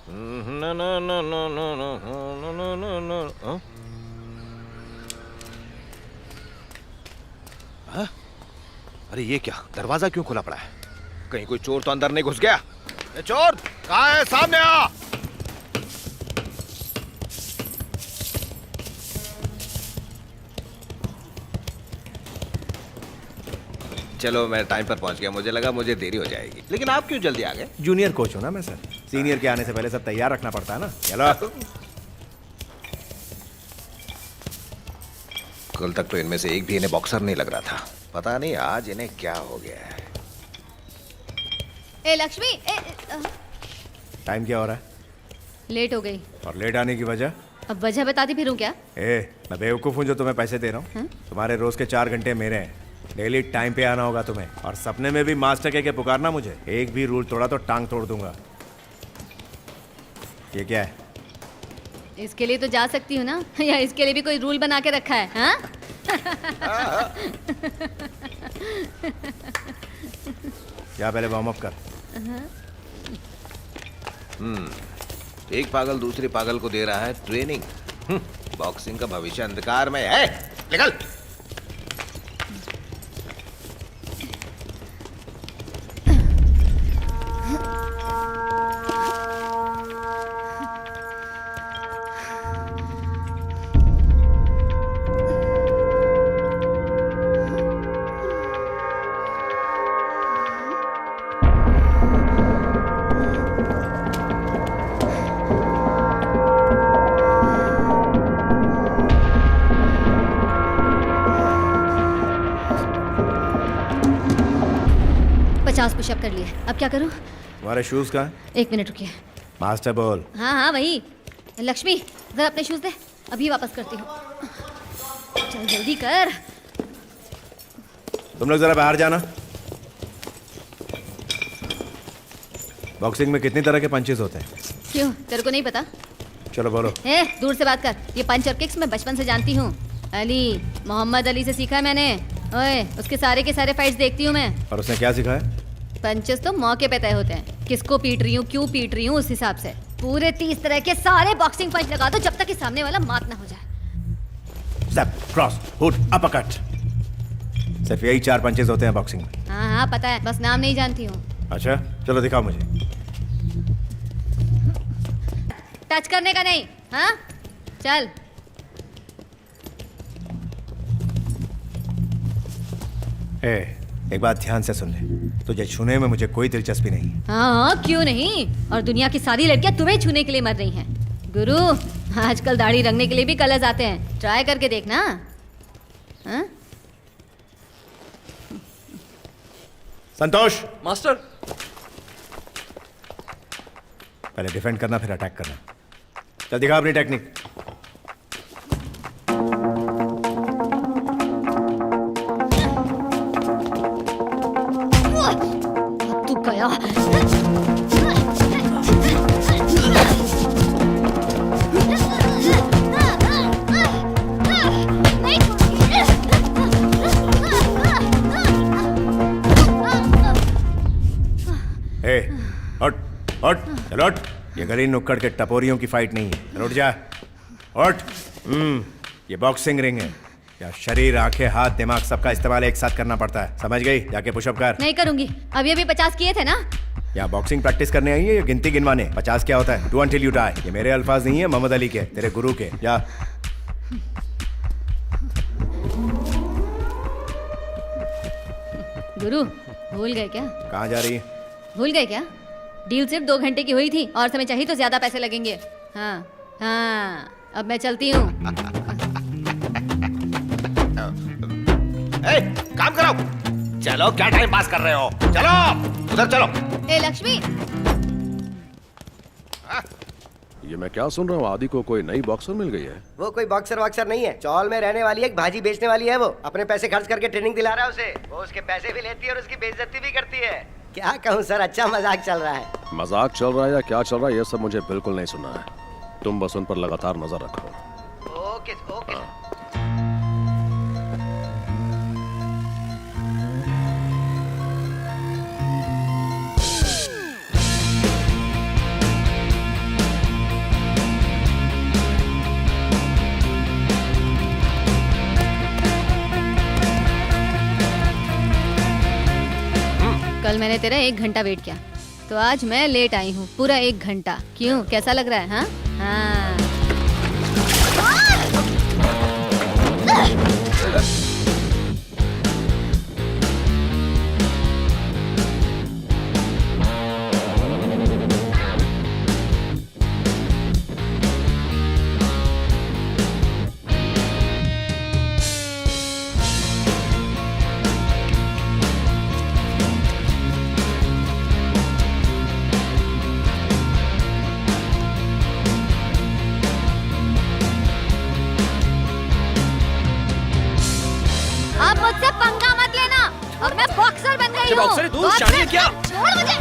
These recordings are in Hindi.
ना ना ना ना ना ना ना ना ना ना हाँ? हाँ? अरे ये क्या, दरवाजा क्यों खुला पड़ा है? कहीं कोई चोर तो अंदर नहीं घुस गया? ए चोर, कहाँ है? सामने आ! चलो मैं टाइम पर पहुंच गया, मुझे लगा मुझे देरी हो जाएगी, लेकिन आप क्यों जल्दी आ गए? जूनियर कोच हूँ ना मैं सर, सीनियर के आने से पहले सब तैयार रखना पड़ता है ना। चलो। कल तक तो इनमें से एक भी इन्हें बॉक्सर नहीं लग रहा था, पता नहीं आज इन्हें क्या हो गया है। ए लक्ष्मी टाइम क्या हो रहा है? लेट हो गई। और लेट आने की वजह? अब वजह बताती फिरूं क्या? मैं बेवकूफ़ हूँ जो तुम्हें पैसे दे रहा हूँ? तुम्हारे रोज के 4 घंटे मेरे हैं, डेली टाइम पे आना होगा तुम्हें, और सपने में भी मास्टर के पुकारना मुझे। एक भी रूल तोड़ा तो टांग तोड़ दूंगा। ये क्या है? इसके लिए तो जा सकती हूँ ना, या इसके लिए भी कोई रूल बना के रखा है? हाँ? या पहले वार्म अप कर। एक पागल दूसरे पागल को दे रहा है ट्रेनिंग। बॉक्सिंग का भविष्य अंधकार में है। निकल। पुशअप कर लिए, अब क्या करूं? तुम्हारे शूज कहाँ? 1 मिनट रुकिए। मास्टर बोल। हाँ हाँ वही। लक्ष्मी जरा अपने शूज दे, अभी वापस करती हूँ। चल जल्दी कर। तुम लोग जरा बाहर जाना। बॉक्सिंग में कितनी तरह के पंचेस होते हैं? क्यों, तेरे को नहीं पता? चलो बोलो। दूर से बात कर। ये पंच और किक्स मैं बचपन से जानती हूँ। अली, मोहम्मद अली से सीखा है मैंने। ओए, उसके सारे के सारे फाइट्स देखती हूँ मैं। और उसने क्या सिखाया? पंचेस तो मौके पे तय होते हैं, किसको पीट रही हूँ, क्यों पीट रही हूँ, उस हिसाब से। पूरे 30 तरह के सारे बॉक्सिंग पंच लगा दो जब तक कि सामने वाला मात ना हो जाए। Step, cross, hook, uppercut. सिर्फ यही 4 पंचेस होते हैं बॉक्सिंग में। हाँ हाँ पता है, बस नाम नहीं जानती हूँ। अच्छा, चलो दिखाओ मुझे। टच करने का नहीं, हाँ? चल। एक बात ध्यान से सुन ले, तुझे छूने में मुझे कोई दिलचस्पी नहीं। हाँ क्यों नहीं, और दुनिया की सारी लड़कियां तुम्हें छूने के लिए मर रही हैं। गुरु, आजकल दाढ़ी रंगने के लिए भी कलर्स आते हैं, ट्राई करके देखना। हाँ? संतोष। मास्टर। पहले डिफेंड करना, फिर अटैक करना। चल दिखा अपनी टेक्निक। तू गया। हट हट, चल हट। ये गली नुक्कड़ के टपोरियों की फाइट नहीं है, चल उठ जा, हट। ये बॉक्सिंग रिंग है, या शरीर, आंखें, हाथ, दिमाग सबका इस्तेमाल एक साथ करना पड़ता है, समझ गई? जाके पुशअप कर। नहीं करूंगी, अभी 50 किए थे ना। या बॉक्सिंग प्रैक्टिस करने आई है या गिनती गिनवाने? 50 क्या होता है? Do until you die. ये मेरे अल्फाज नहीं है, मोहम्मद अली के, तेरे गुरु के। जा। गुरु, भूल गए क्या? कहाँ जा रही है? भूल गए क्या? डील सिर्फ 2 घंटे की हुई थी, और समय चाहिए तो ज्यादा पैसे लगेंगे। हाँ हाँ, अब मैं चलती हूँ। काम करो। चलो, क्या टाइम पास कर रहे हो? चलो उधर चलो। ए लक्ष्मी। ये मैं क्या सुन रहा हूँ, आदि को कोई नई बॉक्सर मिल गई है? वो कोई बॉक्सर वॉक्सर नहीं है, चौल में रहने वाली एक भाजी बेचने वाली है। वो अपने पैसे खर्च करके ट्रेनिंग दिला रहा है उसे। वो उसके पैसे भी लेती है और उसकी बेइज्जती भी करती है। क्या कहूँ सर, अच्छा मजाक चल रहा है। मजाक चल रहा है या क्या चल रहा है, ये सब मुझे बिल्कुल नहीं सुनना है। तुम बस उन पर लगातार नजर रखो। Okay okay. कल मैंने तेरा 1 घंटा वेट किया, तो आज मैं लेट आई हूँ पूरा 1 घंटा। क्यों, कैसा लग रहा है? हाँ हाँ। आप मुझसे पंगा मत लेना, अब मैं बॉक्सर बन गई हूँ। बॉक्सर है तू? शानी है क्या? छोड़ मुझे।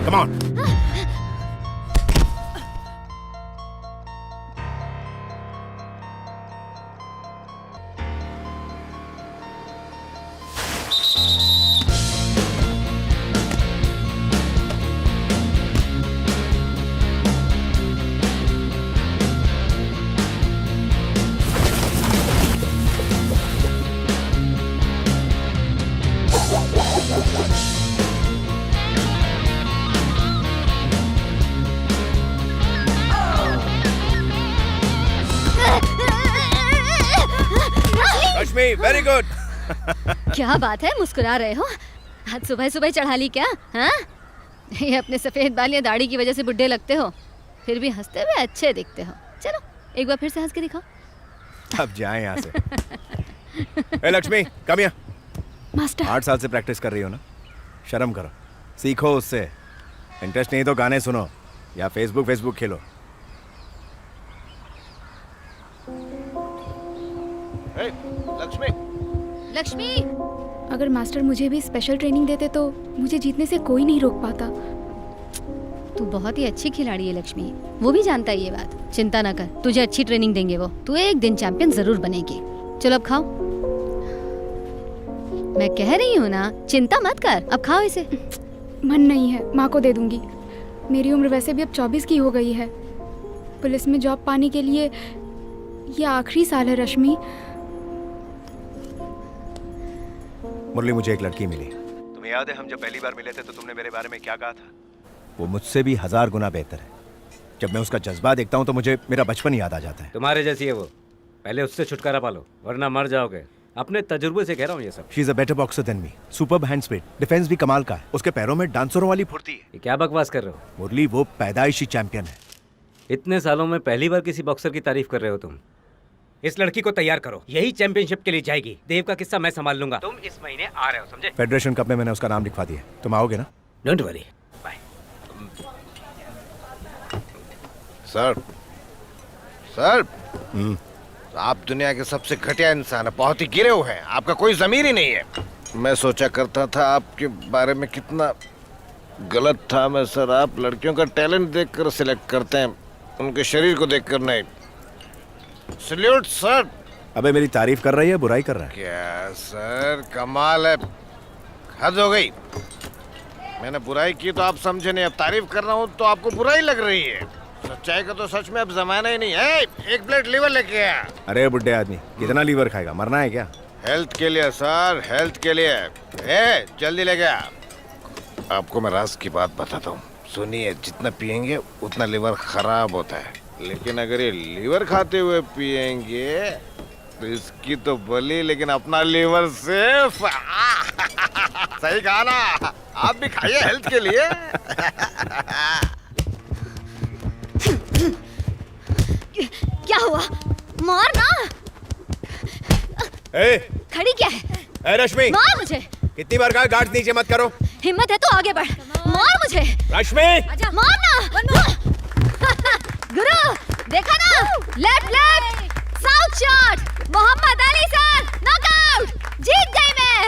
Come on. Rashmi, very good. क्या बात है, मुस्कुरा रहे हो? आज सुबह सुबह चढ़ा ली क्या? हाँ, ये अपने सफेद बाल या दाढ़ी की वजह से बुढ़े लगते हो, फिर भी हंसते हुए अच्छे दिखते हो। चलो एक बार फिर से हंस के दिखाओ। अब जाए यहाँ से। ए लक्ष्मी, कम हियर। मास्टर 8 साल से प्रैक्टिस कर रही हो ना, शर्म करो, सीखो उससे। इंटरेस्ट नहीं तो गाने सुनो या फेसबुक खेलो। लक्ष्मी, लक्ष्मी, अगर मास्टर मुझे भी स्पेशल ट्रेनिंग देते तो मुझे जीतने से कोई नहीं रोक पाता। तू बहुत ही अच्छी खिलाड़ी है लक्ष्मी, वो भी जानता है ये बात। चिंता ना कर, तुझे अच्छी ट्रेनिंग देंगे वो, तू एक दिन चैंपियन जरूर बनेगी। चलो अब खाओ। मैं कह रही हूँ ना, चिंता मत कर, अब खाओ इसे। मन नहीं है, माँ को दे दूंगी। मेरी उम्र वैसे भी अब 24 की हो गई है। पुलिस में जॉब पाने के लिए ये आखिरी साल है रश्मि। मुरली, मुझे एक लड़की मिली। तुम्हें याद है हम जब पहली बार मिले थे तो तुमने मेरे बारे में क्या कहा था? वो मुझसे भी 1000 गुना बेहतर है। जब मैं उसका जज्बा देखता हूँ तो मुझे मेरा बचपन याद आ जाता है। तुम्हारे जैसी है वो, पहले उससे छुटकारा पालो वरना मर जाओगे। अपने तजुर्बे से कह रहा हूँ ये सब। She is a better boxer than me. Superb hand speed, defence भी कमाल का है। उसके पैरों में डांसरों वाली फुर्ती है। ये क्या बकवास कर रहे हो? मुरली, वो पैदाइशी चैंपियन है। इतने सालों में पहली बार किसी बॉक्सर की तारीफ कर रहे हो तुम। इस लड़की को तैयार करो, यही चैंपियनशिप के लिए जाएगी। देव का किस्सा मैं संभाल लूंगा। तुम इस महीने आ रहे हो, समझे? फेडरेशन कप में मैंने उसका नाम लिखवा दिया। तुम आओगे ना? Don't worry, bye. सर, आप दुनिया के सबसे घटिया इंसान है, बहुत ही गिरे हुए हैं, आपका कोई जमीर ही नहीं है। मैं सोचा करता था आपके बारे में कितना गलत था मैं सर। आप लड़कियों का टैलेंट देखकर सिलेक्ट करते हैं, उनके शरीर को देखकर नहीं। Salute sir. अबे मेरी तारीफ कर रही है, बुराई कर रहा है? क्या सर, कमाल है, हद हो गई। मैंने बुराई की तो आप समझे नहीं, अब तारीफ कर रहा हूँ तो आपको बुराई लग रही है। सच्चाई का तो सच में अब जमाना ही नहीं है। एक प्लेट लीवर लेके आया। अरे बुड्ढे आदमी, कितना लीवर खाएगा? मरना है क्या? हेल्थ के लिए सर, हेल्थ के लिए। जल्दी ले गया। आपको मैं राज की बात बताता हूँ, सुनिए। जितना पियेंगे उतना लीवर खराब होता है, लेकिन अगर ये लीवर खाते हुए पियेंगे तो इसकी तो बली, लेकिन अपना लीवर सेफ। सही कहा ना? आप भी खाइए हेल्थ के लिए। क्या हुआ? मार ना। ए, खड़ी क्या है? ए रश्मि, मार मुझे। कितनी बार कहा गार्ड नीचे मत करो? हिम्मत है तो आगे बढ़, मार मुझे। रश्मि, मार ना। गुरु देखा ना, left south shot, Muhammad Ali sir, knockout, जीत गई मैं।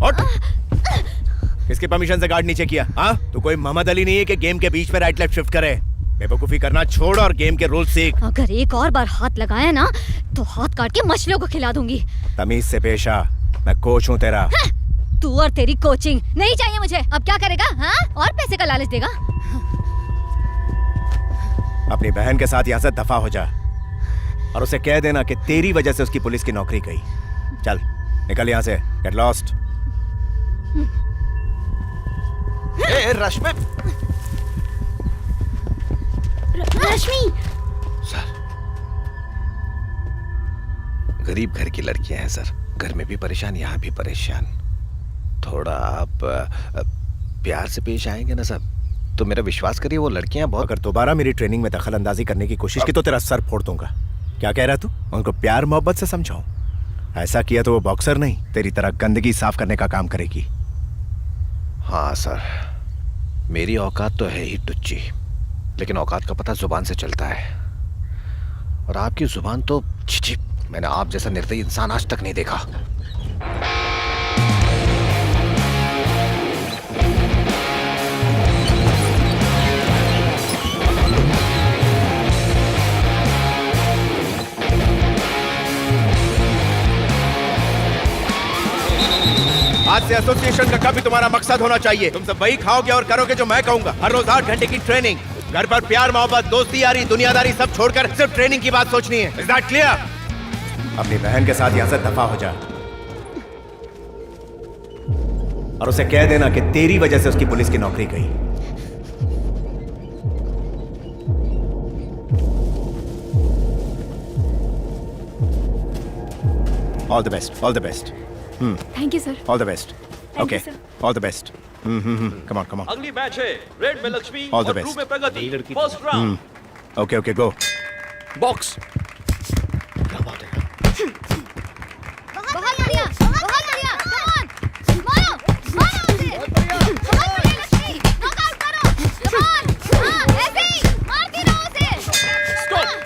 हट। किसके परमिशन से गार्ड नीचे किया? हाँ, तू कोई मोहम्मद अली नहीं है कि गेम के बीच में राइट लेफ्ट शिफ्ट करे। बेवकूफी करना छोड़ और गेम के रूल सीख। अगर एक और बार हाथ लगाया ना तो हाथ काट के मछलियों को खिला दूंगी। तमीज से पेश आ, मैं कोच हूँ तेरा। तू और तेरी कोचिंग नहीं चाहिए मुझे। अब क्या करेगा? हाँ, और पैसे का लालच देगा? अपनी बहन के साथ यहाँ से दफा हो जा और उसे कह देना कि तेरी वजह से उसकी पुलिस की नौकरी गई। चल निकल यहाँ से। Get lost. Rashmi. Rashmi, sir, गरीब घर की लड़कियां हैं सर, घर में भी परेशान, यहाँ भी परेशान। थोड़ा आप प्यार से पेश आएंगे ना सर, तो मेरा विश्वास करिए वो लड़कियां बहुत। अगर दोबारा मेरी ट्रेनिंग में दखल अंदाजी करने की कोशिश की तो तेरा सर फोड़ दूंगा। क्या कह रहा तू? उनको प्यार मोहब्बत से समझाऊं? ऐसा किया तो वो बॉक्सर नहीं, तेरी तरह गंदगी साफ करने का काम करेगी। हाँ सर, मेरी औकात तो है ही टुच्ची, लेकिन औकात का पता जुबान से चलता है। और आपकी जुबान तो छी, मैंने आप जैसा निर्दयी इंसान आज तक नहीं देखा। आज से एसोसिएशन का कभी तुम्हारा मकसद होना चाहिए। तुम सब वही खाओगे और करोगे जो मैं कहूंगा। हर रोज 8 घंटे की ट्रेनिंग, घर पर प्यार मोहब्बत दोस्ती यारी दुनियादारी सब छोड़कर सिर्फ ट्रेनिंग की बात सोचनी है। Is that clear? अपनी बहन के साथ यहाँ से दफा हो जा और उसे कह देना कि तेरी वजह से उसकी पुलिस की नौकरी गई। All the best, all the best. Thank you sir. All the best. you, okay, sir. All the best. Come on, come on. अगली मैच है रेड में लक्ष्मी All the और best. ब्लू में प्रगति। लड़की फर्स्ट राउंड ओके ओके, गो। बॉक्स। बहुत बढ़िया, बहुत बढ़िया। Come on, मारो, मारो उसे। बहुत बढ़िया लक्ष्मी, नॉकआउट करो। Come on, हाँ, ऐसे ही मारती रहो उसे। स्टॉप।